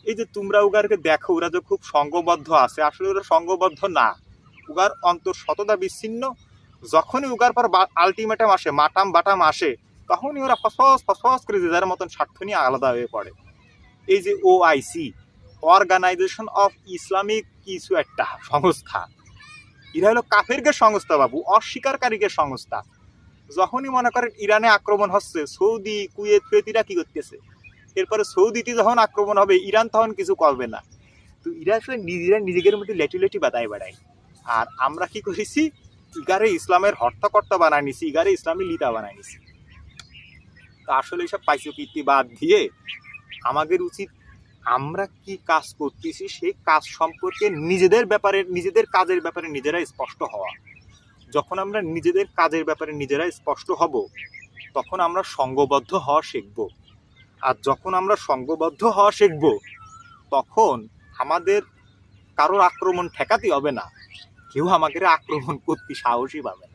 এই যে তোমরা উগারকে দেখো ওরা যে খুব সংঘবদ্ধ আছে, আসলে ওরা সংঘবদ্ধ না, উগার অন্তর সততা বিচ্ছিন্ন। যখনই উগার পর আলটিমেটাম আসে, মাটাম বাটাম আসে, তখনই ওরা ফসফস ফসফস করে যে যার মতন স্বার্থ নিয়ে আলাদা হয়ে পড়ে। এই যে OIC, অর্গানাইজেশন অফ ইসলামিক কিছু একটা সংস্থা, এরা হলো কাফেরদের সংস্থা বাবু, অস্বীকারীদের সংস্থা। যখনই মনে করেন ইরানে আক্রমণ হচ্ছে, সৌদি কুয়েত ফেতিরা কি করতেছে, এরপরে সৌদিতে যখন আক্রমণ হবে ইরান তখন কিছু করবে না। তো ইরা আসলে নিজেরা নিজেদের মধ্যে লেটি লেটি বাদায় বেড়ায়। আর আমরা কি করেছি, ইগারে ইসলামের হর্তাকর্তা বানায় নিছি, ইগারে ইসলামী লিতা বানায় নিছি। তো আসলে এইসব পাইচকীর্তি বাদ দিয়ে আমাদের উচিত আমরা কি কাজ করতেছি সেই কাজ সম্পর্কে নিজেদের কাজের ব্যাপারে নিজেরা স্পষ্ট হওয়া। যখন আমরা নিজেদের কাজের ব্যাপারে নিজেরা স্পষ্ট হব, তখন আমরা সংঘবদ্ধ হওয়া শিখব। আর যখন আমরা সংঘবদ্ধ হওয়া শিখব, তখন আমাদের কারোর আক্রমণ ঠেকাতে হবে না, কেউ আমাদের আক্রমণ করতে সাহসই পাবে না।